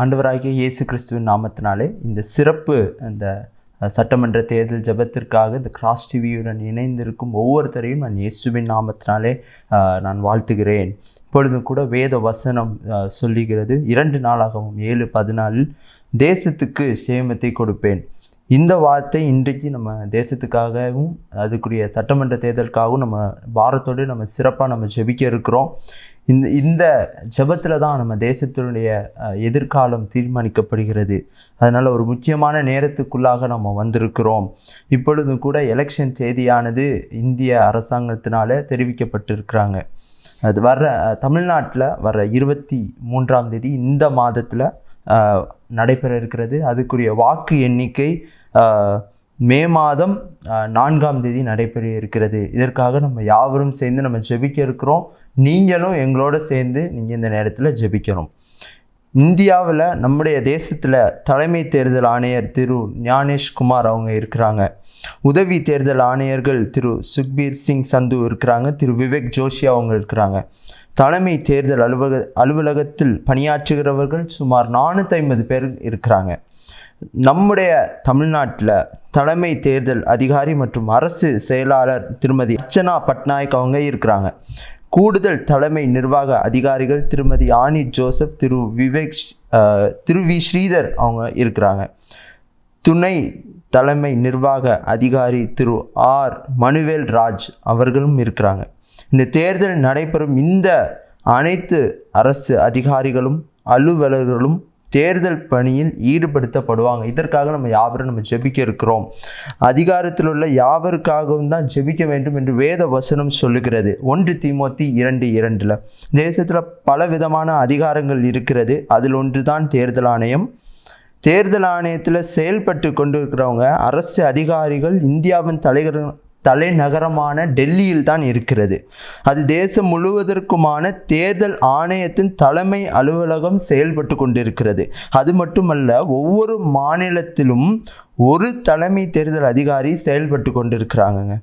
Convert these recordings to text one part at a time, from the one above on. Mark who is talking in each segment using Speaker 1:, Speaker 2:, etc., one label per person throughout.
Speaker 1: ஆண்டவராகிய இயேசு கிறிஸ்துவின் நாமத்தினாலே இந்த சிறப்பு இந்த சட்டமன்ற தேர்தல் ஜெபத்திற்காக இந்த கிராஸ் டிவியுடன் இணைந்திருக்கும் ஒவ்வொருத்தரையும் நான் இயேசுவின் நாமத்தினாலே நான் வாழ்த்துகிறேன். இப்பொழுதும் கூட வேத வசனம் சொல்லுகிறது, 2 நாளாகவும் 7:14 தேசத்துக்கு சேமத்தை கொடுப்பேன். இந்த வார்த்தை இன்றைக்கு நம்ம தேசத்துக்காகவும் அதுக்குரிய சட்டமன்ற தேர்தலுக்காகவும் நம்ம பாரத்தோடு நம்ம சிறப்பாக நம்ம ஜெபிக்க இருக்கிறோம். இந்த ஜெபத்தில் தான் நம்ம தேசத்தினுடைய எதிர்காலம் தீர்மானிக்கப்படுகிறது. அதனால் ஒரு முக்கியமான நேரத்துக்குள்ளாக நம்ம வந்திருக்கிறோம். இப்பொழுதும் கூட எலெக்ஷன் தேதியானது இந்திய அரசாங்கத்தினால தெரிவிக்கப்பட்டிருக்கிறாங்க. அது தமிழ்நாட்டில் வர்ற 23ஆம் தேதி இந்த மாதத்தில் நடைபெற இருக்கிறது. அதுக்குரிய வாக்கு எண்ணிக்கை மே மாதம் 4ஆம் தேதி நடைபெற இருக்கிறது. இதற்காக நம்ம யாவரும் சேர்ந்து நம்ம ஜெபிக்க இருக்கிறோம். நீங்களும் எங்களோட சேர்ந்து நீங்கள் இந்த நேரத்தில் ஜெபிக்கணும். இந்தியாவில் நம்முடைய தேசத்தில் தலைமை தேர்தல் ஆணையர் திரு ஞானேஷ்குமார் அவங்க இருக்கிறாங்க. உதவி தேர்தல் ஆணையர்கள் திரு சுக்பீர் சிங் சந்து இருக்கிறாங்க. திரு விவேக் ஜோஷி அவங்க இருக்கிறாங்க. தலைமை தேர்தல் அலுவலகத்தில் பணியாற்றுகிறவர்கள் சுமார் 450 பேர் இருக்கிறாங்க. நம்முடைய தமிழ்நாட்டில் தலைமை தேர்தல் அதிகாரி மற்றும் அரசு செயலாளர் திருமதி அர்ச்சனா பட்நாயக் அவங்க இருக்கிறாங்க. கூடுதல் தலைமை நிர்வாக அதிகாரிகள் திருமதி ஆனி ஜோசப், திரு வி ஸ்ரீதர் அவங்க இருக்கிறாங்க. துணை தலைமை நிர்வாக அதிகாரி திரு ஆர் மனுவேல் ராஜ் அவர்களும் இருக்கிறாங்க. இந்த தேர்தல் நடைபெறும் இந்த அனைத்து அரசு அதிகாரிகளும் அலுவலர்களும் தேர்தல் பணியில் ஈடுபடுத்தப்படுவாங்க. இதற்காக நம்ம யாவரும் நம்ம ஜெபிக்க இருக்கிறோம். அதிகாரத்தில் உள்ள யாவருக்காகவும் தான் ஜெபிக்க வேண்டும் என்று வேத வசனம் சொல்லுகிறது. 1 தீமோத்தி 2:2 தேசத்தில் பல விதமான அதிகாரங்கள் இருக்கிறது. அதில் ஒன்று தான் தேர்தல் ஆணையம். தேர்தல் ஆணையத்தில் செயல்பட்டு கொண்டு இருக்கிறவங்க அரசு அதிகாரிகள் இந்தியாவின் தலைநகரமான டெல்லியில் தான் இருக்கிறது. அது தேசம் முழுவதற்குமான தேர்தல் ஆணையத்தின் தலைமை அலுவலகம் செயல்பட்டு கொண்டிருக்கிறது. அது மட்டுமல்ல, ஒவ்வொரு மாநிலத்திலும் ஒரு தலைமை தேர்தல் அதிகாரி செயல்பட்டு கொண்டிருக்கிறாங்க.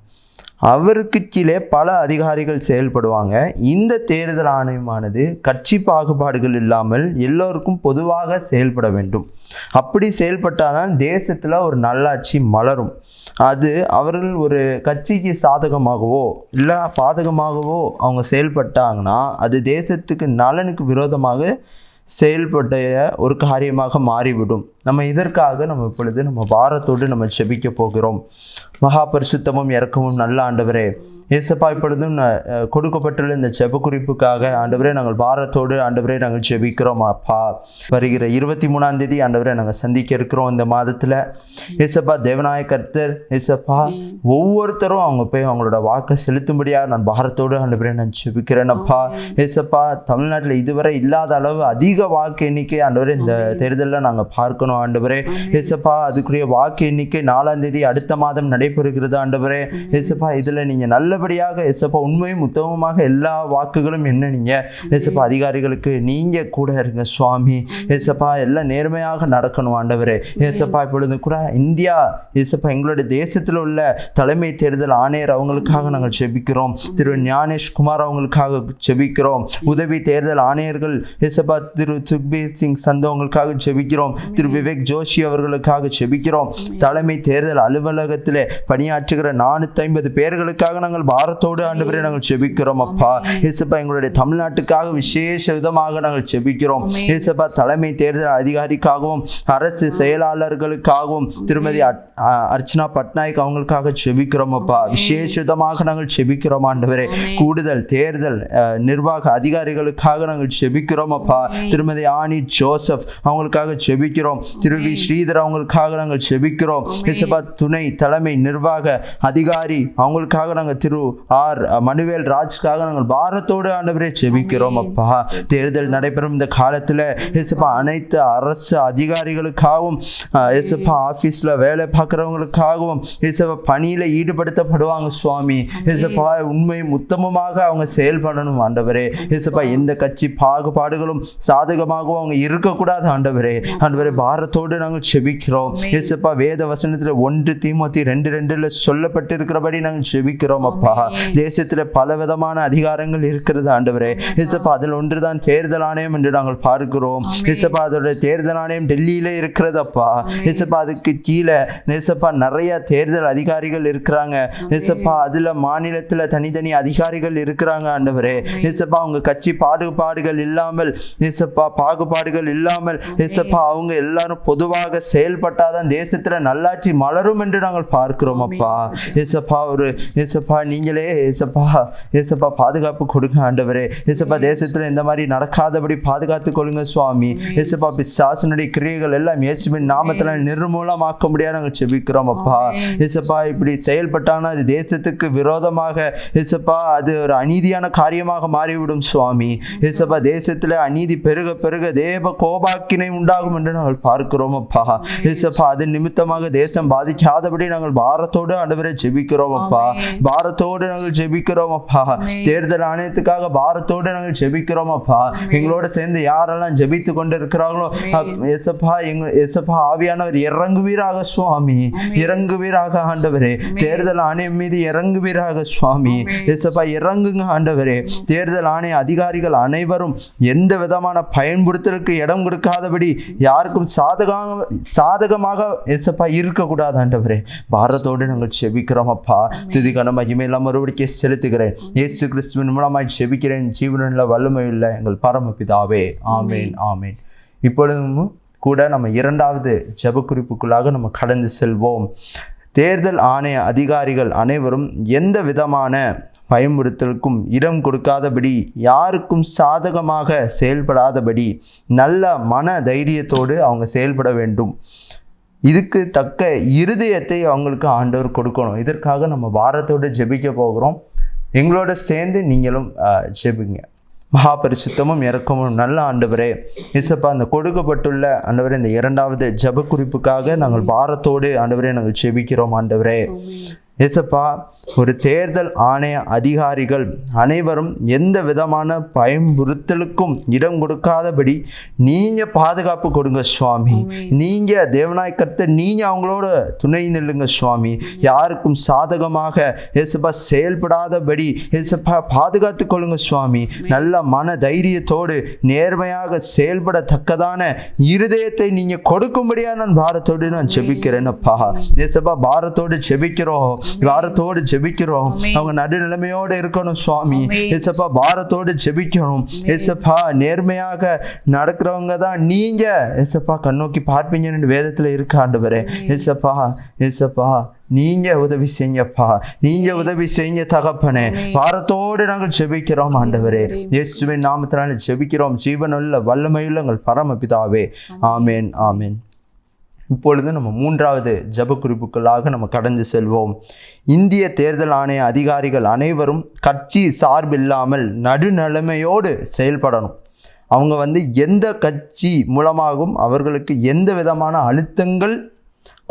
Speaker 1: அவருக்கு கீழே பல அதிகாரிகள் செயல்படுவாங்க. இந்த தேர்தல் ஆணையமானது கட்சி பாகுபாடுகள் இல்லாமல் எல்லோருக்கும் பொதுவாக செயல்பட வேண்டும். அப்படி செயல்பட்டால்தான் தேசத்தில் ஒரு நல்லாட்சி மலரும். அது அவர்கள் ஒரு கட்சிக்கு சாதகமாகவோ இல்லை பாதகமாகவோ அவங்க செயல்பட்டாங்கன்னா அது தேசத்துக்கு நலனுக்கு விரோதமாக செயல்பட்ட ஒரு காரியமாக மாறிவிடும். நம்ம இதற்காக நம்ம இப்பொழுது நம்ம பாரத்தோடு நம்ம ஜெபிக்க போகிறோம். மகா பரிசுத்தமும் இரக்கமும் நல்ல ஆண்டவரே, ஏசப்பா, இப்பொழுதும் கொடுக்கப்பட்டுள்ள இந்த ஜெப குறிப்புக்காக ஆண்டவரே நாங்கள் பாரத்தோடு ஆண்டவரே நாங்கள் ஜெபிக்கிறோம். அப்பா, வருகிற 23ஆம் தேதி ஆண்டவரே நாங்கள் சந்திக்க இருக்கிறோம். இந்த மாதத்தில் ஏசப்பா தேவநாய கர்த்தர் ஏசப்பா ஒவ்வொருத்தரும் அவங்க போய் அவங்களோட வாக்கை செலுத்தும்படியாக நான் பாரத்தோடு ஆண்டவரே நான் ஜெபிக்கிறேன். அப்பா ஏசப்பா, தமிழ்நாட்டில் இதுவரை இல்லாத அளவு அதிக வாக்கு எண்ணிக்கை ஆண்டவரே இந்த தேர்தலில் நாங்கள் பார்க்கணும். ஆண்டவரே ஏசப்பா, அதுக்குரிய வாக்கு எண்ணிக்கை 4ஆம் தேதி அடுத்த மாதம் நடைபெறுகிறது. ஆண்டவரே ஏசப்பா, இதில் நீங்கள் நல்லபடியாக ஏசப்பா உண்மையும் உத்தமமாக எல்லா வாக்குகளும் என்ன நீங்கள் ஏசப்பா அதிகாரிகளுக்கு நீங்கள் கூட இருங்க சுவாமி. ஏசப்பா எல்லாம் நேர்மையாக நடக்கணும். ஆண்டவரே ஏசப்பா, இப்பொழுது கூட இந்தியா ஏசப்பா எங்களுடைய தேசத்தில் உள்ள தலைமை தேர்தல் ஆணையர் அவங்களுக்காக நாங்கள் ஜெபிக்கிறோம். திரு ஞானேஷ்குமார் அவங்களுக்காக ஜெபிக்கிறோம். உதவி தேர்தல் ஆணையர்கள் ஏசப்பா திரு சுக்பீர் சிங் சந்து அவங்களுக்காக ஜெபிக்கிறோம். திரு விவேக் ஜோஷி அவர்களுக்காக ஜெபிக்கிறோம். தலைமை தேர்தல் அலுவலகத்தில் பணியாற்றுகிற 450 பேர்களுக்காக நாங்கள் பாரத்தோடு ஆண்டவரே நாங்கள் ஜெபிக்கிறோம். அப்பா ஏசப்பா, எங்களுடைய தமிழ்நாட்டுக்காக விசேஷ விதமாக நாங்கள் ஜெபிக்கிறோம். ஏசப்பா, தலைமை தேர்தல் அதிகாரிக்காகவும் அரசு செயலாளர்களுக்காகவும் திருமதி அர்ச்சனா பட்நாயக் அவங்களுக்காக ஜெபிக்கிறோம். அப்பா, விசேஷ விதமாக நாங்கள் ஜெபிக்கிறோம். ஆண்டவரே, கூடுதல் தேர்தல் நிர்வாக அதிகாரிகளுக்காக நாங்கள் ஜெபிக்கிறோம். அப்பா, திருமதி ஆனி ஜோசப் அவங்களுக்காக ஜெபிக்கிறோம். திரு வி ஸ்ரீதர் அவங்களுக்காக நாங்கள் ஜெபிக்கிறோம். ஏசப்பா, துணை தலைமை நிர்வாக அதிகாரி அவங்களுக்காக நாங்கள் திரு ஆர் மனுவேல் ராஜ்காக நாங்கள் பாரத்தோடு ஆண்டவரே ஜெபிக்கிறோம். அப்பா, தேர்தல் நடைபெறும் இந்த காலத்தில் ஏசப்பா அனைத்து அரசு அதிகாரிகளுக்காகவும் ஏசப்பா ஆஃபீஸில் வேலை பார்க்குறவங்களுக்காகவும் ஏசப்பா பணியில் ஈடுபடுத்தப்படுவாங்க சுவாமி. ஏசப்பா உண்மையும் உத்தமமாக அவங்க செயல்படணும். ஆண்டவரே ஏசப்பா, எந்த கட்சி பாகுபாடுகளும் சாதகமாகவும் அவங்க இருக்கக்கூடாது. ஆண்டவரே பாரத்தோடு நாங்கள் செபிக்கிறோம். இயேசப்பா வேத வசனத்துல 1 தீமோத்தி 2:2 சொல்லப்பட்டிருக்கிறபடி நாங்கள் செபிக்கிறோம் அப்பா. தேசத்துல பல விதமான அதிகாரங்கள் இருக்கிறது ஆண்டவரே. இயேசப்பா அதில் ஒன்றுதான் தேர்தல் ஆணையம் என்று நாங்கள் பார்க்கிறோம். இயேசப்பா அதோட தேர்தல் ஆணையம் டெல்லியில இருக்கிறதப்பா. இயேசப்பா அதுக்கு கீழே இயேசப்பா நிறைய தேர்தல் அதிகாரிகள் இருக்கிறாங்க. இயேசப்பா அதுல மாநிலத்துல தனித்தனி அதிகாரிகள் இருக்கிறாங்க ஆண்டவரே. இயேசப்பா அவங்க கட்சி பாகுபாடுகள் இல்லாமல் இயேசப்பா பாகுபாடுகள் இல்லாமல் இயேசப்பா அவங்க எல்லாரும் பொதுவாக செயல்பட்டாதான் தேசத்துல நல்லாட்சி மலரும் என்று நாங்கள் பார்க்கிறோம் அப்பா. இயேசப்பா இயேசப்பா நீங்களே இயேசப்பா பாதுகாப்பு கொடுங்க ஆண்டவரே. இயேசப்பா தேசத்துல இந்த மாதிரி நடக்காதபடி பாதுகாத்து கொள்ளுங்க சுவாமி. இயேசப்பா பிசாசனுடைய கிரியைகள் எல்லாம் இயேசுவின் நாமத்துல நிர்மூலமாக்க முடியாது நாங்கள் செபிக்கிறோம் அப்பா. இயேசப்பா இப்படி செயல்பட்டானா அது தேசத்துக்கு விரோதமாக இயேசப்பா அது ஒரு அநீதியான காரியமாக மாறிவிடும் சுவாமி. இயேசப்பா தேசத்துல அநீதி பெருக பெருக தேவ கோபாக்கினை உண்டாகும் என்று நாங்கள் பார்க்கிறோம் அப்பா. இயேசப்பா அது நிமித்தமாக தேசம் பாதிக்காதபடி நாங்கள் பாரத்தோடு ஆண்டவரை ஜெபிக்கிறோம் அப்பா. பாரத்தோடு நாங்கள் ஜெபிக்கிறோம் அப்பா. தேர்தல் ஆணையத்துக்காக பாரத்தோடு நாங்கள் ஜெபிக்கிறோம் அப்பா. எங்களோட சேர்ந்து யாரெல்லாம் ஜெபித்து கொண்டு இருக்கிறார்களோ இயேசப்பா ஆவியானவர் இறங்குவீராக சுவாமி, இறங்குவீராக ஆண்டவரே. தேர்தல் ஆணையம் மீது இறங்குவீராக சுவாமி. இயேசப்பா இறங்குங்க ஆண்டவரே. தேர்தல் ஆணைய அதிகாரிகள் அனைவரும் எந்த விதமான பயன்படுத்தலுக்கு இடம் கொடுக்காதபடி யாருக்கும் சாதகமாக இயேசப்பா இருக்கக்கூடாது ஆண்டவரே. பாரத்தோடு நாங்கள் செபிக்கிறோம் அப்பா. துதிக்கான மகிமை எல்லாம் மறுபடிக்கே செலுத்துகிறேன். இயேசு கிறிஸ்துவின் மூலமாய் செபிக்கிறேன். ஜீவனுள்ள வல்லமையுள்ள எங்கள் பரமபிதாவே. ஆமேன் ஆமேன். இப்பொழுதும் கூட நம்ம 2வது ஜெப குறிப்புக்குள்ளாக நம்ம கடந்து செல்வோம். தேர்தல் ஆணைய அதிகாரிகள் அனைவரும் எந்த விதமான பயமுறுத்தலுக்கும் இடம் கொடுக்காதபடி யாருக்கும் சாதகமாக செயல்படாதபடி நல்ல மன தைரியத்தோடு அவங்க செயல்பட வேண்டும். இதுக்கு தக்க இருதயத்தை அவங்களுக்கு ஆண்டவர் கொடுக்கணும். இதற்காக நம்ம பாரத்தோடு ஜெபிக்க போகிறோம். எங்களோட சேர்ந்து நீங்களும் ஜெபிங்க. மகாபரிசுத்தமும் இரக்கமும் நல்ல ஆண்டவரே, இயேசப்பா அந்த கொடுக்கப்பட்டுள்ள ஆண்டவரே இந்த 2வது ஜெப குறிப்புக்காக நாங்கள் பாரத்தோடு ஆண்டவரே நாங்கள் ஜெபிக்கிறோம் ஆண்டவரே. இயேசப்பா ஒரு தேர்தல் ஆணைய அதிகாரிகள் அனைவரும் எந்த விதமான பயமுறுத்தலுக்கும் இடம் கொடுக்காதபடி நீங்க பாதுகாப்பு கொடுங்க சுவாமி. நீங்க தேவனாய் கர்த்தர், நீங்க அவங்களோட துணை நில்லுங்க சுவாமி. யாருக்கும் சாதகமாக இயேசப்பா செயல்படாதபடி இயேசப்பா பாதுகாத்து கொள்ளுங்க சுவாமி. நல்ல மன தைரியத்தோடு நேர்மையாக செயல்படத்தக்கதான இருதயத்தை நீங்க கொடுக்கும்படியா நான் பாரத்தோடு நான் ஜெபிக்கிறேன் அப்பா. இயேசப்பா பாரத்தோடு ஜெபிக்கிறோம், பாரத்தோடு ஜெபிக்கிறோம். அவங்க நடுநிலைமையோடு இருக்கணும் சுவாமி. இயேசப்பா பாரத்தோடு ஜெபிக்கணும். இயேசப்பா நேர்மையாக நடக்கிறவங்க தான் நீங்க இயேசப்பா கண்ணோக்கி பார்ப்பீங்கன்னு வேதத்துல இருக்கு ஆண்டவரே. இயேசப்பா நீங்க உதவி செய்யப்பா, நீங்க உதவி செய்ய தகப்பனே. பாரத்தோடு நாங்கள் ஜெபிக்கிறோம் ஆண்டவரே. இயேசுவின் நாமத்தினால ஜெபிக்கிறோம். ஜீவனுள்ள வல்லமையுள்ள எங்கள் பரமபிதாவே. ஆமேன் ஆமேன். இப்பொழுது நம்ம 3வது ஜெப குறிப்புகளாக நம்ம கடந்து செல்வோம். இந்திய தேர்தல் ஆணைய அதிகாரிகள் அனைவரும் கட்சி சார்பில்லாமல் நடுநிலைமையோடு செயல்படணும். அவங்க எந்த கட்சி மூலமாகவும் அவர்களுக்கு எந்த விதமான அழுத்தங்கள்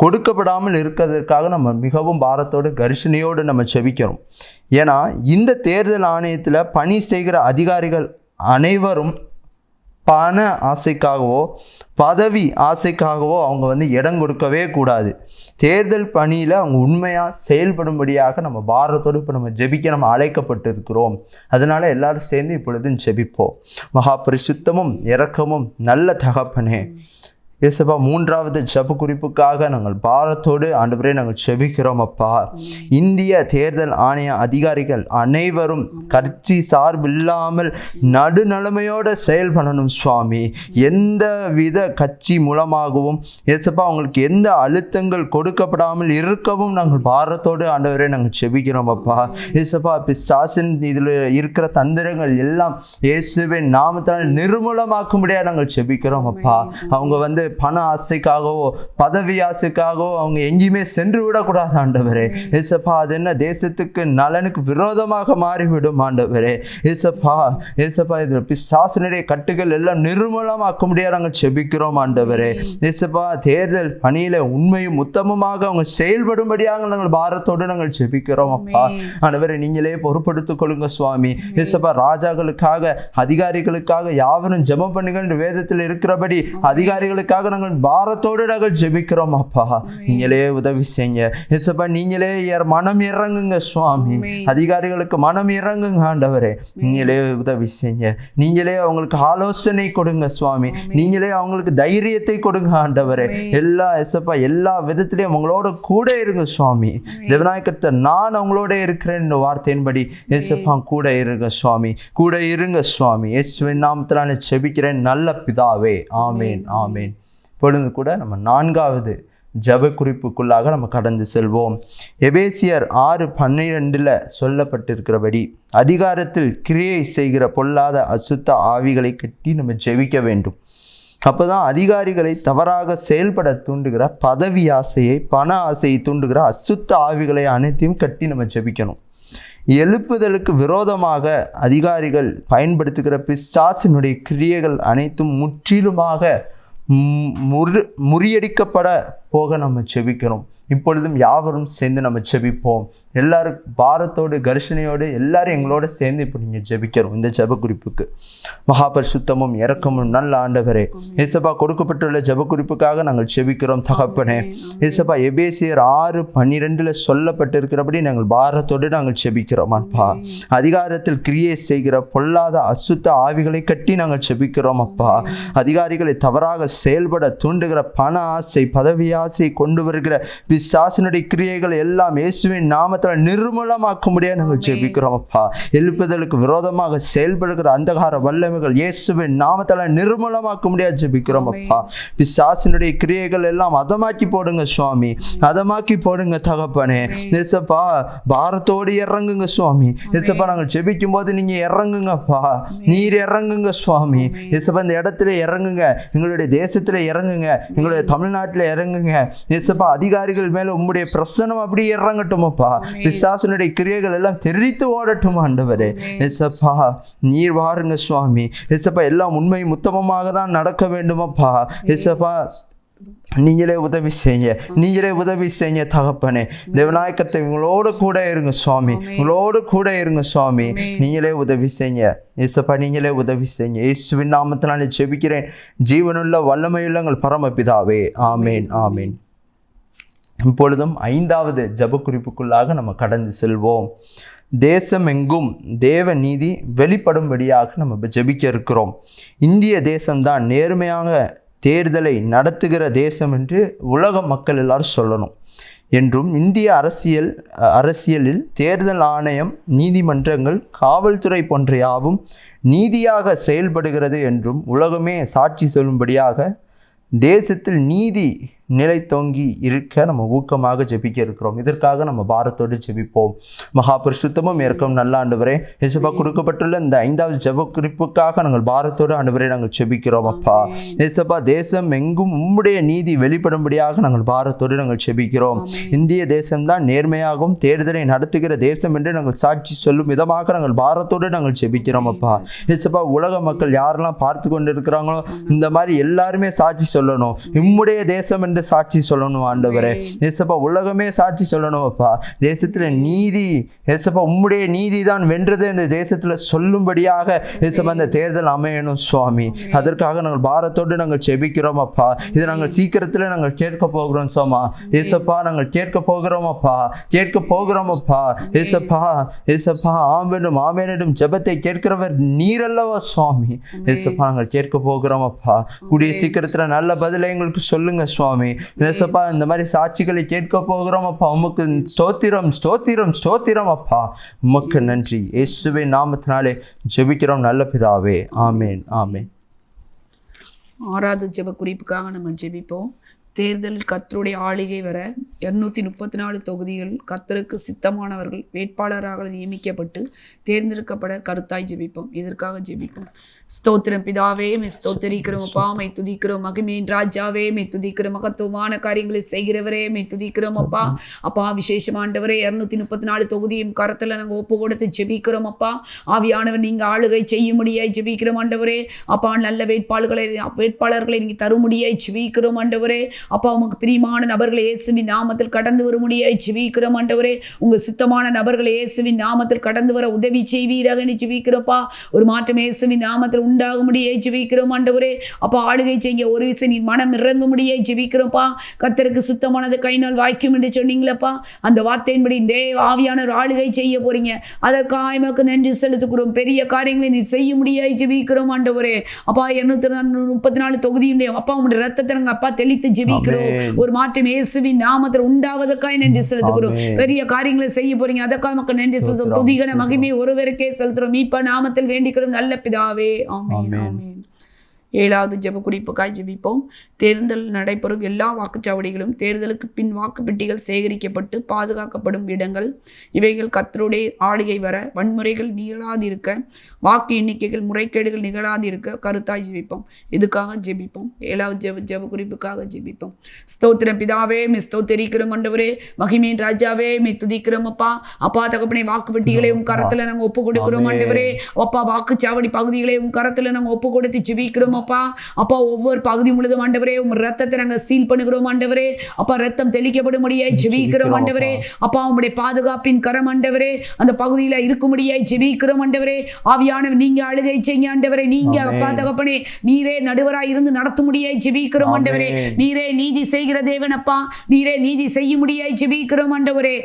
Speaker 1: கொடுக்கப்படாமல் இருக்கிறதுக்காக நம்ம மிகவும் பாரத்தோடு கரிசனையோடு நம்ம ஜெபிக்கிறோம். ஏன்னா இந்த தேர்தல் ஆணையத்தில் பணி செய்கிற அதிகாரிகள் அனைவரும் பண ஆசைக்காகவோ பதவி ஆசைக்காகவோ அவங்க இடம் கொடுக்கவே கூடாது. தேர்தல் பணியில் அவங்க உண்மையாக செயல்படும்படியாக நம்ம பாரத்தோடு இப்போ நம்ம ஜெபிக்க நம்ம அழைக்கப்பட்டு இருக்கிறோம். அதனால எல்லாரும் சேர்ந்து இப்பொழுது ஜெபிப்போம். மகா பரிசுத்தமும் இரக்கமும் நல்ல தகப்பனே, இயேசப்பா 3வது ஜெப குறிப்புக்காக நாங்கள் பாரத்தோடு ஆண்டவரே நாங்கள் ஜெபிக்கிறோம் அப்பா. இந்திய தேர்தல் ஆணைய அதிகாரிகள் அனைவரும் கட்சி சார்பில்லாமல் நடுநிலைமையோடு செயல்படணும் சுவாமி. எந்த வித கட்சி மூலமாகவும் இயேசப்பா அவங்களுக்கு எந்த அழுத்தங்கள் கொடுக்கப்படாமல் இருக்கவும் நாங்கள் பாரத்தோடு ஆண்டவரே நாங்கள் ஜெபிக்கிறோம் அப்பா. இயேசப்பா பிசாசின் இதில் இருக்கிற தந்திரங்கள் எல்லாம் இயேசுவின் நாமத்தால் நிர்மூலமாக்கும்படியாக நாங்கள் ஜெபிக்கிறோம் அப்பா. அவங்க பண ஆசைக்காகவோ பதவி ஆசைக்காகவோ அவங்க எங்கேயுமே சென்று விடக்கூடாது ஆண்டவரே. இயேசப்பா அது என்ன தேசத்துக்கு நலனுக்கு விரோதமாக மாறிவிடும் ஆண்டவரே. இயேசப்பா இதில் பிசாசுனுடைய கட்டுகள் எல்லாம் நிர்மூலமாக்க முடியாது நாங்கள் ஜெபிக்கிறோம் ஆண்டவரே. இயேசப்பா தேர்தல் பணியில உண்மையும் உத்தமமாக அவங்க செயல்படும்படியாக நாங்கள் பாரத்தோடு நாங்கள் ஜெபிக்கிறோம் அப்பா. ஆண்டவரே நீங்களே பொறுப்படுத்திக் கொள்ளுங்க சுவாமி. இயேசப்பா ராஜாக்களுக்காக அதிகாரிகளுக்காக யாவரும் ஜெபம் பண்ணுங்கள் என்று வேதத்தில் இருக்கிறபடி அதிகாரிகளுக்காக அதற்காக நாங்கள் பாரத்தோடு நாங்கள் ஜெபிக்கிறோம் அப்பா. நீங்களே உதவி செய்யுங்க ஏசப்பா. நீங்களே மனம் இறங்குங்க சுவாமி. அதிகாரிகளுக்கு மனம் இறங்குங்க ஆண்டவரே. நீங்களே உதவி செய்யுங்க. நீங்களே அவங்களுக்கு ஆலோசனை கொடுங்க சுவாமி. நீங்களே அவங்களுக்கு தைரியத்தை கொடுங்க ஆண்டவரே. எல்லா ஏசப்பா எல்லா விதத்திலையும் அவங்களோட கூட இருங்க சுவாமி. தேவநாயகத்தை நான் அவங்களோட இருக்கிறேன் வார்த்தையின்படி ஏசப்பா கூட இருங்க சுவாமி. கூட இருங்க சுவாமி. இயேசுவின் நாமத்தினால ஜெபிக்கிறேன் நல்ல பிதாவே. ஆமேன் ஆமேன். இப்பொழுது கூட நம்ம 4வது ஜெப குறிப்புக்குள்ளாக நம்ம கடந்து செல்வோம். எபேசியர் 6:12 சொல்லப்பட்டிருக்கிறபடி அதிகாரத்தில் கிரியை செய்கிற பொல்லாத அசுத்த ஆவிகளை கட்டி நம்ம ஜெபிக்க வேண்டும். அப்போதான் அதிகாரிகளை தவறாக செயல்பட தூண்டுகிற பதவி ஆசையை, பண ஆசையை தூண்டுகிற அசுத்த ஆவிகளை அனைத்தையும் கட்டி நம்ம ஜெபிக்கணும். எழுப்புதலுக்கு விரோதமாக அதிகாரிகள் பயன்படுத்துகிற பிசாசினுடைய கிரியைகள் அனைத்தும் முற்றிலுமாக முறியடிக்கப்பட போக நம்ம ஜெபிக்கிறோம். இப்பொழுதும் யாவரும் சேர்ந்து நம்ம ஜெபிப்போம். எல்லாரும் பாரத்தோடு கர்ஷனையோடு எல்லாரும் எங்களோட சேர்ந்து இப்போ நீங்கள் ஜெபிக்கிறோம். இந்த ஜெப குறிப்புக்கு மகாபரிசுத்தமும் இரக்கமும் நல்ல ஆண்டவரே ஏசப்பா கொடுக்கப்பட்டுள்ள ஜெப குறிப்புக்காக நாங்கள் ஜெபிக்கிறோம் தகப்பனே. ஏசப்பா எபேசியர் 6:12 சொல்லப்பட்டிருக்கிறபடி நாங்கள் பாரத்தோடு நாங்கள் ஜெபிக்கிறோம் அப்பா. அதிகாரத்தில் கிரியை செய்கிற பொல்லாத அசுத்த ஆவிகளை கட்டி நாங்கள் ஜெபிக்கிறோம் அப்பா. அதிகாரிகளை தவறாக செயல்பட தூண்டுகிற பண ஆசை, பதவி ஆசை கொண்டு வருகிற பிசாசினுடைய கிரியைகள் எல்லாம் இயேசுவின் நாமத்தில் நிர்மூலமாக்க முடியாது நாங்கள் ஜெபிக்கிறோம் அப்பா. எழுப்புதலுக்கு விரோதமாக செயல்படுகிற அந்தகார வல்லமைகள் இயேசுவின் நாமத்தில் நிர்மூலமாக்க முடியாது ஜெபிக்கிறோம் அப்பா. பிசாசினுடைய கிரியைகள் எல்லாம் அதமாக்கி போடுங்க சுவாமி. அதமாக்கி போடுங்க தகப்பனே. ஏசப்பா பாரத்தோடு இறங்குங்க சுவாமி. ஏசப்பா நாங்கள் ஜெபிக்கும் போது நீங்க இறங்குங்கப்பா. நீர் இறங்குங்க சுவாமி. ஏசப்பா இந்த இடத்துல இறங்குங்க. எங்களுடைய தேசத்துல இறங்குங்க. எங்களுடைய தமிழ்நாட்டில் இறங்குங்க. ஏசப்பா அதிகாரிகள் மேல உம்முடைய பிரசன்னம் அப்படி இறங்கட்டும் அப்பா. பிசாசினுடைய கிரியைகள் எல்லாம் தெரித்து ஓடட்டும் ஆண்டவரே. ஏசப்பா நீர் வாருங்க சுவாமி. ஏசப்பா எல்லாம் உண்மை உத்தமமாக தான் நடக்க வேண்டும் அப்பா. ஏசப்பா நீங்களே உதவி செய்யுங்க. நீங்களே உதவி செய்யுங்க தகப்பனே. தேவநாயகத்தை உங்களோடு கூட இருங்க சுவாமி. உங்களோடு கூட இருங்க சுவாமி. நீங்களே உதவி செய்யுங்க ஏசப்பா. நீங்களே உதவி செய்யுங்க. இயேசுவின் நாமத்தினாலே ஜெபிக்கிறேன் ஜீவனுள்ள வல்லமையுள்ள எங்கள் பரமபிதாவே. ஆமேன் ஆமேன். இப்பொழுதும் 5வது ஜெப குறிப்புக்குள்ளாக நம்ம கடந்து செல்வோம். தேசம் எங்கும் தேவ நீதி வெளிப்படும்படியாக நம்ம ஜெபிக்க இருக்கிறோம். இந்திய தேசம்தான் நேர்மையாக தேர்தலை நடத்துகிற தேசம் என்று உலக மக்கள் எல்லாரும் சொல்லணும் என்றும், இந்திய அரசியலில் தேர்தல் ஆணையம், நீதிமன்றங்கள், காவல்துறை போன்ற யாவும் நீதியாக செயல்படுகிறது என்றும் உலகமே சாட்சி சொல்லும்படியாக தேசத்தில் நீதி நிலைத்தோங்கி இருக்க நம்ம ஊக்கமாக ஜெபிக்க இருக்கிறோம். இதற்காக நம்ம பாரத்தோடு ஜெபிப்போம். மகாபரிசுத்தமும் இரக்கம் நல்ல ஆண்டவரே ஏசப்பா கொடுக்கப்பட்டுள்ள இந்த 5வது ஜெப குறிப்புக்காக நாங்கள் பாரத்தோடு ஆண்டவரே நாங்கள் ஜெபிக்கிறோம் அப்பா. ஏசப்பா தேசம் எங்கும் உம்முடைய நீதி வெளிப்படும்படியாக நாங்கள் பாரத்தோடு நாங்கள் ஜெபிக்கிறோம். இந்திய தேசம்தான் நேர்மையாகவும் தேர்தலை நடத்துகிற தேசம் என்று நாங்கள் சாட்சி சொல்லும் விதமாக நாங்கள் பாரத்தோடு நாங்கள் ஜெபிக்கிறோம் அப்பா. ஏசப்பா உலக மக்கள் யாரெல்லாம் பார்த்து கொண்டு இருக்கிறாங்களோ இந்த மாதிரி எல்லாருமே சாட்சி சொல்லணும். உம்முடைய தேசம் என்று சாட்சி சொல்லணும் ஆண்டவரே. ஏசப்பா உலகமே சாட்சி சொல்லணும் அப்பா. தேசத்துல நீதி ஏசப்பா உம்முடைய நீதி தான் வென்றது இந்த தேசத்துல சொல்லும்படியாக ஏசப்பா இந்த தேர்தல் அமையணும் சுவாமி. அதற்காக நாங்கள் பாரத்தோடு நாங்கள் ஜெபிக்கிறோம் அப்பா. இதை நாங்கள் சீக்கிரத்துல நாங்கள் கேட்க போகிறோம் சுவாமா. ஏசப்பா நாங்கள் கேட்க போகிறோம் அப்பா. கேட்க போகிறோம் அப்பா. ஏசப்பா ஏசப்பா ஆமெனும் ஆமெனும் ஜெபத்தை கேட்கிறவர் நீரல்லவா சுவாமி. ஏசப்பா நாங்கள் கேட்க போகிறோம் அப்பா. கூடிய சீக்கிரத்துல நல்ல பதிலை எங்களுக்கு சொல்லுங்க சுவாமி. ஏசப்பா இந்த மாதிரி சாட்சிகளை கேட்க போகிறோம் அப்பா. உமக்கு ஸ்தோத்திரம் ஸ்தோத்திரம் ஸ்தோத்திரம் அப்பா. உமக்கு நன்றி. இயேசுவின் நாமத்தினாலே ஜெபிக்கிறோம் நல்ல பிதாவே. ஆமேன் ஆமேன்.
Speaker 2: 6வது ஜெப குறிப்புக்காக நம்ம ஜெபிப்போம். தேர்தலில் கர்த்தருடைய ஆளுகை வர 234 தொகுதிகள் கர்த்தருக்கு சித்தமானவர்கள் வேட்பாளராக நியமிக்கப்பட்டு தேர்ந்தெடுக்கப்பட கருத்தாய் ஜெபிப்போம். இதற்காக ஜெபிப்போம். ஸ்தோத்திரம் பிதாவே, மே ஸ்தோத்திரிக்கிறோம் அப்பா. மை துதிக்கிறோம் மகிமையின் ராஜாவே, மை துதிக்கிறோம் மகத்துவமான காரியங்களை செய்கிறவரே, மை துதிக்கிறோம் அப்பா. அப்பா விசேஷமாண்டவரே 234 தொகுதியும் கரத்தில் நாங்கள் ஒப்பு கொடுத்து ஜெபிக்கிறோம் அப்பா. ஆவியானவர் நீங்கள் ஆளுகை செய்யும்படியாய் ஜெபிக்கிறோம் ஆண்டவரே. அப்பா நல்ல வேட்பாளர்களை நீங்கள் தரும்படியாய் ஜெபிக்கிறோம் ஆண்டவரே. அப்பா உமக்கு பிரியமான நபர்களை இயேசுவின் நாமத்தில் கடந்து வர முடியாய் ஜெபிக்கிறோம் ஆண்டவரே. உங்க சித்தமான நபர்களை இயேசுவின் நாமத்தில் கடந்து வர உதவி செய்வீராக ஜெபிக்கிறோப்பா. ஒரு மாற்றம் இயேசுவின் நாமத்தில் உண்டாக முடியாய் ஜெபிக்கிறோம் ஆண்டவரே. அப்பா ஆளுகை செய்ய ஒரு விஷயம் நீ மனம் இறங்க முடியாய் ஜெபிக்கிறோப்பா. கர்த்தருக்கு சித்தமானது கைனால் வாய்க்கும் என்று சொன்னீங்களப்பா. அந்த வார்த்தையின்படி தேவ ஆவியானவர் ஆளுகை செய்ய போறீங்க. அதற்காக உமக்கு நன்றி செலுத்துகிறோம். பெரிய காரியங்களை நீ செய்ய முடியாய் ஜெபிக்கிறோம் ஆண்டவரே. அப்பா 234 தொகுதியுடைய அப்பா உங்களுடைய ரத்தத்தை நாங்கள் அப்பா தெளித்து ஜெபிக்கிறோம். ஒரு மாற்றம் இயேசுவின் நாமத்தில் உண்டாவதற்காக நன்றி செலுத்துகிறோம். பெரிய காரியங்களை செய்ய போறீங்க. அதற்காக உமக்கு நன்றி செலுத்துகிறோம். துதிகன மகிமை ஒருவருக்கே செலுத்துகிறோம். இப்ப நாமத்தில் வேண்டிக்கிறோம் நல்ல பிதாவே. ஆமென் ஆமென். 7வது ஜெப குறிப்புக்காய் ஜெபிப்போம். தேர்தல் நடைபெறும் எல்லா வாக்குச்சாவடிகளும் தேர்தலுக்கு பின் வாக்குப்பெட்டிகள் சேகரிக்கப்பட்டு பாதுகாக்கப்படும் இடங்கள். இவைகள் கர்த்தருடைய ஆளுகை வர வன்முறைகள் நிகழாதிருக்க, வாக்கு எண்ணிக்கைகள் முறைகேடுகள் நிகழாதிருக்க கருத்தாய் ஜெபிப்போம். இதுக்காக ஜெபிப்போம். 7வது ஜெப குறிப்புக்காக ஜெபிப்போம். ஸ்தோத்திரம் பிதாவே, ஸ்தோத்திரிக்கிறோம் ஆண்டவரே. மகிமையின் ராஜாவே, துதிக்கிறோம் அப்பா. அப்பா தகப்பனே, வாக்குப்பெட்டிகளை உம் கரத்துல நாங்கள் ஒப்பு கொடுக்கிறோம் ஆண்டவரே. அப்பா வாக்குச்சாவடி பகுதிகளை உம் கரத்துல நாங்கள் ஒப்பு கொடுத்து ஜெபிக்கிறோம் அப்பா. அப்பா ஒவ்வொரு பகுதி முழுதும் ஆண்டவரே உம் ரத்தத்தை நாங்கள் சீல் பண்ணுகிறோம் ஆண்டவரே. அப்பா ரத்தம் தெளிக்கப்படும்படியாய் ஜெபிக்கிறோம் ஆண்டவரே. அப்பா உம்முடைய பாதுகாப்பின் கரம் ஆண்டவரே அந்த பகுதியில இருக்கும்படியாய் ஜெபிக்கிறோம் ஆண்டவரே. ஆவியானவர் நீங்க ஆளுகை செய்யுங்க ஆண்டவரே. நீங்க அப்பா தகப்பனே நீரே நடுவராய் இருந்து நடத்தும்படியாய் ஜெபிக்கிறோம் ஆண்டவரே. நீரே நீதி செய்கிற தேவன் அப்பா. நீரே நீதி செய்யும்படியாய் ஜெபிக்கிறோம் ஆண்டவரே.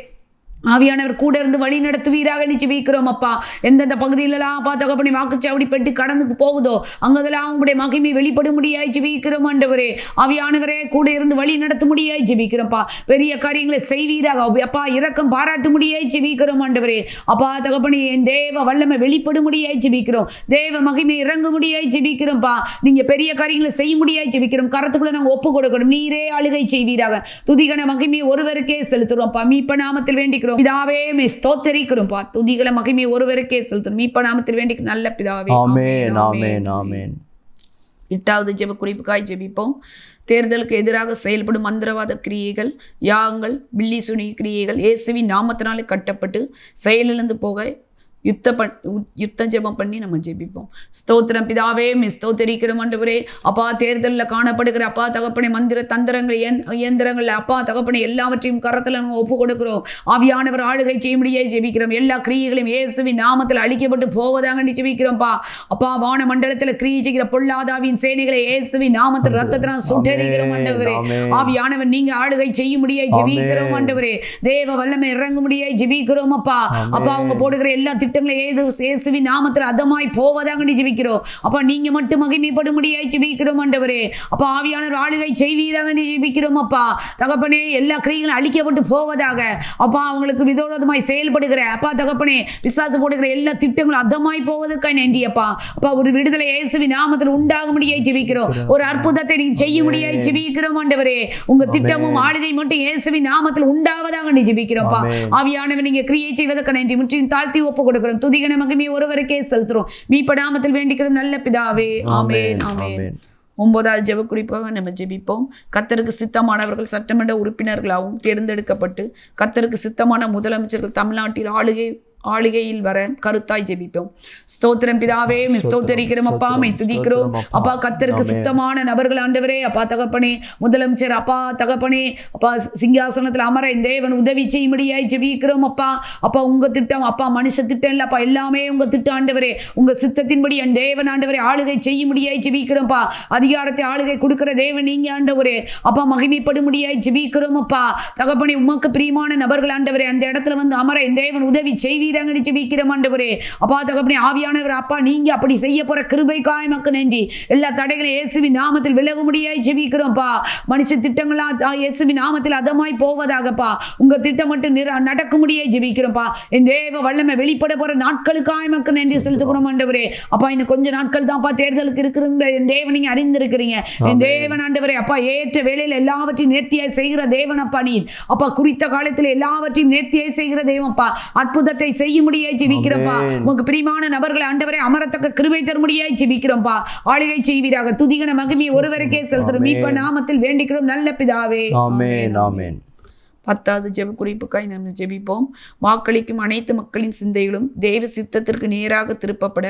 Speaker 2: ஆவியானவர் கூட இருந்து வழி நடத்துவீராக ஜெபிக்கிறோம் அப்பா. எந்தெந்த பகுதியிலலாம் அப்பா தகப்பனே வாக்குச்சாவடி பெட்டு கடந்து போகுதோ அங்கதெல்லாம் உங்களுடைய மகிமை வெளிப்பட முடியாய் ஜெபிக்கிறோம் ஆண்டவரே. ஆவியானவரே கூட இருந்து வழி நடத்த முடியாய் ஜெபிக்கிறோம்ப்பா. பெரிய காரியங்களை செய்வீராக அப்பா. இரக்கம் பாராட்ட முடியாய் ஜெபிக்கிறோம் ஆண்டவரே. அப்பா தகப்பனே என் தேவ வல்லமை வெளிப்பட முடியாய் ஜெபிக்கிறோம். தேவ மகிமை இறங்க முடியாய் ஜெபிக்கிறோம்ப்பா. நீங்க பெரிய காரியங்களை செய்ய முடியாய் ஜெபிக்கிறோம். கரத்துக்குள்ள நாங்கள் ஒப்பு கொடுக்கிறோம். நீரே ஆளுகை செய்வீராக. துதிகன மகிமை ஒருவருக்கே செலுத்துறோம்ப்பா. மீட்ப நாமத்தில் வேண்டிக்கிறோம் பிதாவே. ஸ்தோத்திரிக்கிறோம்ப்பா. துதிகளை மகிமை ஒருவருக்கே செலுத்துறோம். மீட்ப நாமத்தில் வேண்டிக் நல்ல பிதாவே.
Speaker 1: ஆமென் ஆமென் ஆமென்.
Speaker 2: 8வது ஜெப குறிப்புக்காய் ஜெபிப்போம். தேர்தலுக்கு எதிராக செயல்படும் மந்திரவாத கிரியைகள், யாகங்கள், பில்லி சுனி கிரியைகள் இயேசுவின் நாமத்தினாலே கட்டப்பட்டு செயலிழந்து போக யுத்த ஜெபம் பண்ணி நம்ம ஜெபிப்போம். ஸ்தோத்திரம் பிதாவே, ஸ்தோத்திரிக்கிறோம் ஆண்டவரே. அப்பா தேர்தலில் காணப்படுகிற அப்பா தகப்பனை மந்திர தந்திரங்கள் இயந்திரங்கள் அப்பா தகப்பனை எல்லாவற்றையும் கரத்தில் நம்ம ஒப்பு கொடுக்கிறோம். ஆவியானவர் ஆளுகை செய்ய முடியாது ஜெபிக்கிறோம். எல்லா கிரியைகளையும் இயேசுவின் நாமத்தில் அழிக்கப்பட்டு போவதாக ஜெபிக்கிறோம்ப்பா. அப்பா வான மண்டலத்தில் கிரியை செய்கிற பொல்லாதாவின் சேனைகளை இயேசுவின் நாமத்தில் ரத்தத்தினால் சுட்டெரிக்கிறோம் ஆண்டவரே. ஆவியானவர் நீங்க ஆளுகை செய்ய முடியாது ஜெபிக்கிறோம் ஆண்டவரே. தேவ வல்லமை இறங்க முடியாது ஜெபிக்கிறோம் அப்பா. அப்பா அவங்க போடுகிற எல்லா திட்டங்களை இயேசுவின் நாமத்தில் அதமாய் போவதாக ஜெபிக்கிறோம். அப்பா நீங்க மட்டும் மகிமைப்பட முடியாது ஜெபிக்கிறோம் ஆண்டவரே. அப்பா ஆவியானவர் ஆளுகை செய்வீராக ஜெபிக்கிறோம் அப்பா தகப்பனே. எல்லா கிரியைகளும் அழிக்கப்பட்டு போவதாக அப்பா. அவங்களுக்கு விரோதமாய் செயல்படுகிற அப்பா தகப்பனே பிசாசு போடுகிற எல்லா திட்டங்களும் அதமாய் போவதற்காக நன்றி அப்பா. அப்பா ஒரு விடுதலை இயேசுவின் நாமத்தில் உண்டாக முடியாது ஜெபிக்கிறோம். ஒரு அற்புதத்தை நீங்க செய்ய முடியாது ஜெபிக்கிறோம் ஆண்டவரே. உங்க திட்டமும் ஆளுகை மட்டும் இயேசுவின் நாமத்தில் உண்டாவதாக ஜெபிக்கிறோம்ப்பா. ஆவியானவர் நீங்க கிரியை செய்வதற்கு நன்றி. முற்றிலும் தாழ்த்தி ஒப்பு கொடுக்கிறோம். துதிகன மகிமை ஒருவருக்கே செலுத்துறோம். மீட்ப நாமத்தில் வேண்டிக்கிறோம் நல்ல பிதாவே. ஆமென் ஆமென். 9வது ஜெப குறிப்பாக நம்ம ஜெபிப்போம். கர்த்தருக்கு சித்தமானவர்கள் சட்டமன்ற உறுப்பினர்களாகவும் தேர்ந்தெடுக்கப்பட்டு கர்த்தருக்கு சித்தமான முதலமைச்சர்கள் தமிழ்நாட்டில் ஆளுகையில் வர கருத்தாய் ஜெபிப்போம். ஸ்தோத்திரம் பிதாவே, ஸ்தோத்திரிக்கிறோம் அப்பா. துதிக்கிறோம் அப்பா. கர்த்தருக்கு சித்தமான நபர்கள் ஆண்டவரே அப்பா தகப்பனே முதலமைச்சர் அப்பா தகப்பனே அப்பா சிங்காசனத்தில் அமர இந்த தேவன் உதவி செய்ய முடியாய் ஜெபிக்கிறோம் அப்பா. அப்பா உங்க திட்டம் அப்பா மனுஷ திட்டம் இல்லப்பா. எல்லாமே உங்க திட்டம் ஆண்டவரே. உங்க சித்தத்தின்படி என் தேவன் ஆண்டவரே ஆளுகை செய்ய முடியாய் ஜெபிக்கிறோம்ப்பா. அதிகாரத்தை ஆளுகை கொடுக்கிற தேவன் நீங்க ஆண்டவரே. அப்பா மகிமைப்பட முடியாய் ஜெபிக்கிறோம் அப்பா தகப்பனே. உமக்கு பிரியமான நபர்கள் ஆண்டவரே அந்த இடத்துல வந்து அமர இந்த தேவன் உதவி செய்வீர் அப்பா தகப்பனே. ஆவியானவர் அப்பா நீங்க அப்படி செய்ய போற கிருபைக்காய் மக்கள் நன்றி. எல்லா தடைகளை இயேசுவின் நாமத்தில் விலக முடியாய் ஜெபிக்கிறோம்ப்பா. மனுஷ திட்டங்களா இயேசுவின் நாமத்தில் அதமாய் போவதாகப்பா. உங்க திட்டம் மட்டும் நடக்க முடியாய் ஜெபிக்கிறோம்ப்பா. என் தேவ வல்லமை வெளிப்பட போற நாட்களுக்காய் மக்கள் நன்றி செலுத்துகிறோம் ஆண்டவரே. அப்பா இன்னும் கொஞ்சம் நாட்கள் தான்ப்பா தேர்தலுக்கு இருக்கிற என் தேவன் நீங்க அறிந்திருக்கிறீங்க. என் தேவன் ஆண்டவரே அப்பா ஏற்ற வேளையில் எல்லாவற்றையும் நேர்த்தியாய் செய்கிற தேவன் அப்பா. நீ அப்பா குறித்த காலத்தில் எல்லாவற்றையும் நேர்த்தியாய் செய்கிற தேவன்ப்பா. அற்புதத்தை செய்ய முடியாய் ஜெபிக்கிறோம்ப்பா. உங்க பிரியமான நபர்களை ஆண்டவரே அமரத்தக்க கிருபை தர முடியாய் ஜெபிக்கிறோம்ப்பா. ஆளுகை செய்வீராக. துதிகன மகிமை ஒருவருக்கே செலுத்துறோம். மீட்ப நாமத்தில் வேண்டிக்கிறோம் நல்ல பிதாவே. ஆமென் ஆமென். 10வது ஜெப குறிப்புக்காய் நம்ம ஜெபிப்போம். வாக்களிக்கும் அனைத்து மக்களின் சிந்தைகளும் தெய்வ சித்தத்திற்கு நேராக திருப்பப்பட,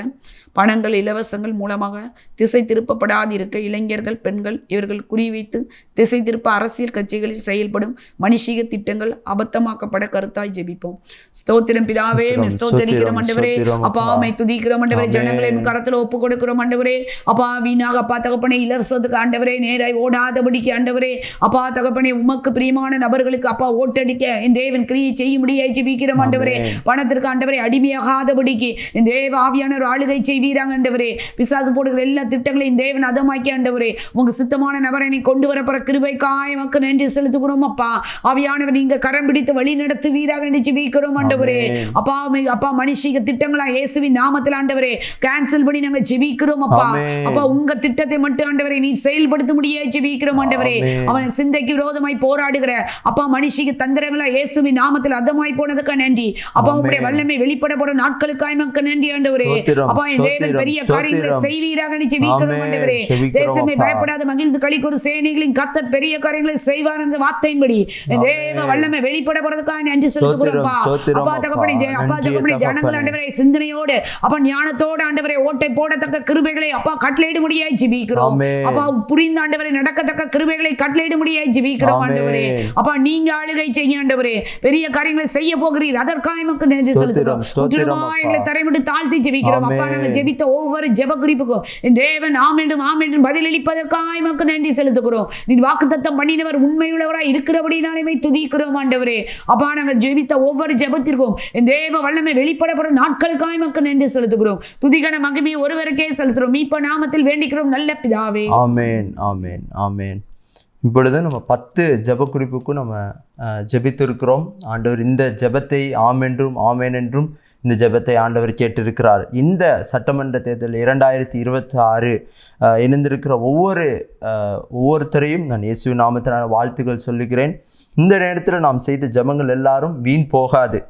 Speaker 2: பணங்கள் இலவசங்கள் மூலமாக திசை திருப்பப்படாதிருக்க இளைஞர்கள் பெண்கள் இவர்கள் குறிவைத்து திசை திருப்ப அரசியல் கட்சிகளில் செயல்படும் மனுஷிக திட்டங்கள் அபத்தமாக்கப்பட கருத்தாய் ஜெபிப்போம். ஸ்தோத்திரம் பிதாவே, ஸ்தோத்திரிக்கிறோம் ஆண்டவரே. அப்பா மை துதிக்கிறோம் ஆண்டவரே. ஜனங்களை கரத்துல ஒப்பு கொடுக்கிறோம் ஆண்டவரே. அப்பா வீணாக அப்பா தகப்பனே இலவசத்துக்கு ஆண்டவரே நேராய் ஓடாதபடிக்கு ஆண்டவரே அப்பா தகப்பனே உமக்கு பிரியமான நபர்களுக்கு அப்பா ஓட்டடிக்க என் தேவன் கிரியை செய்ய முடியாது ஜெபிக்கிறோம் ஆண்டவரே. பணத்திற்கு ஆண்டவரே அடிமையாகாதபடிக்கு என் தேவ ஆவியானவர் ஆளுகை செய்வீராங்க ஆண்டவரே. பிசாசு போடுகிற எல்லா திட்டங்களையும் தேவன் அதமாக்கி ஆண்டவரே உங்க சித்தமான நபரை நீ கொண்டு வரப்போற கிருபைக்காய் உமக்கு நன்றி செலுத்துகிறோம் அப்பா. ஆவியானவர் நீங்க கரம் பிடித்து வழி நடத்துவீராக என்று ஜெபிக்கிறோம் ஆண்டவரே. அப்பா அப்பா மனுஷிக திட்டங்களா இயேசுவின் நாமத்தில் ஆண்டவரே கேன்சல் பண்ணி நாங்க ஜெபிக்கிறோம் அப்பா. அப்பா உங்க திட்டத்தை மட்டும் ஆண்டவரே நீ செயல்படுத்த முடியாது ஜெபிக்கிறோம் ஆண்டவரே. அவன் சிந்தைக்கு விரோதமாய் போராடுகிற அப்பா மனுஷிக்கு தந்திரங்களா இயேசுவின் நாமத்தில் அதமாய் போனதுக்கு நன்றி அப்பா. உங்களுடைய வல்லமை வெளிப்பட போற நாட்களுக்காய் மக்கள் நன்றி ஆண்டவரே. அப்பா என் தேவன் பெரிய காரியங்களை செய்வீராக ஜெபிக்கிறோம் ஆண்டவரே. தேசமே பயப்படாத மகிழ்ந்து களிக்கூறு சேனைகளின் கர்த்தர் பெரிய காரியங்களை செய்வார் என்ற வார்த்தையின்படி என் தேவ வல்லமை வெளிப்பட போறதுக்காக நன்றி செலுத்துகிறோம் அப்பா. தகப்பனே அப்பா தகப்பனே ஜனங்கள் ஆண்டவரே சிந்தனையோடு அப்பா ஞானத்தோடு ஆண்டவரே ஓட்டை போடத்தக்க கிருபைகளை அப்பா கட்டளையிட முடியாது ஜெபிக்கிறோம் அப்பா. புரிந்த ஆண்டவரை நடக்கத்தக்க கிருபைகளை கட்டளையிட முடியாது ஜெபிக்கிறோம் ஆண்டவரே. அப்பா நீங்க ஆளுகை செய்ய ஆண்டவரே பெரிய காரியங்களை செய்ய போகிறீர் அதற்காக மக்கள் நன்றி செலுத்துகிறோம். எங்களை தரைவிட்டு தாழ்த்தி ஜெபிக்கிறோம் அப்பா. நாங்கள் ஜெபித்த ஒவ்வொரு ஜெப குறிப்புக்கும் என் தேவன் ஆமென்றும் ஆமென்றும் பதிலளிப்பதற்காக மக்கள் நன்றி செலுத்துகிறோம். நீ வாக்குத்தத்தம் பண்ணினவர் உண்மையுள்ளவராய் இருக்கிறபடினாலுமே துதிக்கிறோம் ஆண்டவரே. அப்பா நாங்கள் ஜெபித்த ஒவ்வொரு ஜெபத்திற்கும் என் தேவ வல்லமை வெளிப்படப்பட நாட்களுக்காக மக்கள் நன்றி செலுத்துகிறோம். துதிகன மகிமை ஒருவருக்கே செலுத்துகிறோம். மீட்ப நாமத்தில் வேண்டிக்கிறோம் நல்ல பிதாவே.
Speaker 1: ஆமென் ஆமென் ஆமென். இப்பொழுது நம்ம 10 ஜெப குறிப்புக்கும் நம்ம ஜெபித்திருக்கிறோம். ஆண்டவர் இந்த ஜெபத்தை ஆமென்றும் ஆமென் என்றும் இந்த ஜெபத்தை ஆண்டவர் கேட்டிருக்கிறார். இந்த சட்டமன்ற தேர்தல் 2026 இணைந்திருக்கிற ஒவ்வொருத்தரையும் நான் இயேசுவின் நாமத்தினால வாழ்த்துக்கள் சொல்லுகிறேன். இந்த நேரத்தில் நாம் செய்த ஜெபங்கள் எல்லாரும் வீண் போகாது.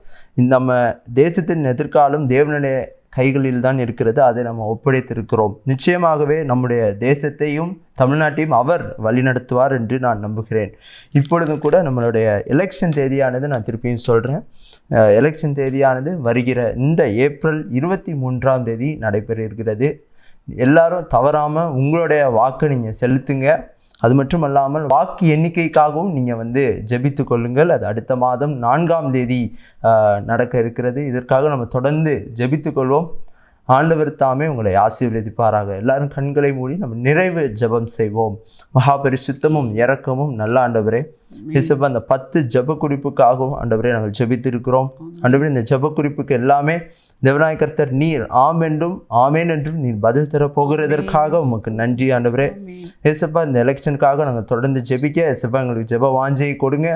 Speaker 1: நம்ம தேசத்தின் எதிர்காலம் தேவனுடைய கைகளில் தான் இருக்கிறது. அதை நம்ம ஒப்படைத்திருக்கிறோம். நிச்சயமாகவே நம்முடைய தேசத்தையும் தமிழ்நாட்டையும் அவர் வழிநடத்துவார் என்று நான் நம்புகிறேன். இப்பொழுதும் கூட நம்மளுடைய எலெக்ஷன் தேதியானது நான் திருப்பியும் சொல்கிறேன். எலெக்ஷன் தேதியானது வருகிற இந்த ஏப்ரல் 23ஆம் தேதி நடைபெற இருக்கிறது. எல்லாரும் தவறாமல் உங்களுடைய வாக்கை நீங்கள் செலுத்துங்க. அது மட்டும் அல்லாமல் வாக்கு எண்ணிக்கைக்காகவும் நீங்கள் ஜெபித்து கொள்ளுங்கள். அது அடுத்த மாதம் 4ஆம் தேதி நடக்க இருக்கிறது. இதற்காக நம்ம தொடர்ந்து ஜெபித்து கொள்வோம். ஆண்டவர் தாமே உங்களை ஆசீர்வதிப்பாராக. எல்லாரும் கண்களை மூடி நம்ம நிறைவு ஜெபம் செய்வோம். மகாபரிசுத்தமும் இரக்கமும் நல்ல ஆண்டவரே இயேசுப்பா, அந்த 10 ஜெப குறிப்புக்காகவும் ஆண்டவரே நாங்கள் ஜெபித்திருக்கிறோம். ஆண்டவரே இந்த ஜெப குறிப்புக்கு எல்லாமே தேவனாய கர்த்தர் நீர் ஆம் என்றும் ஆமேன் என்றும் நீர் பதில் தர போகிறதற்காக உமக்கு நன்றி ஆண்டவரே. ஏசப்பா இந்த எலெக்ஷனுக்காக நாங்கள் தொடர்ந்து ஜெபிக்க ஏசப்பா எங்களுக்கு ஜெப வாஞ்சையை கொடுங்க.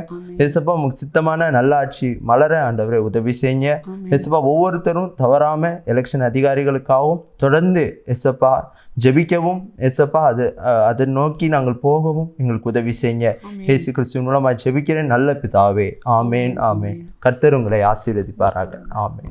Speaker 1: ஏசப்பா உங்களுக்கு சித்தமான நல்லாட்சி மலர ஆண்டவரே உதவி செய்யுங்க. ஏசப்பா ஒவ்வொருத்தரும் தவறாம எலெக்ஷன் அதிகாரிகளுக்காகவும் தொடர்ந்து ஏசப்பா ஜெபிக்கவும் ஏசப்பா அதை நோக்கி நாங்கள் போகவும் எங்களுக்கு உதவி செய்யுங்க. இயேசு கிறிஸ்துவின் மூலமாக ஜெபிக்கிறேன் நல்ல பிதாவே. ஆமேன் ஆமேன். கர்த்தர் உங்களை ஆசீர்வதிப்பாராக. ஆமேன்.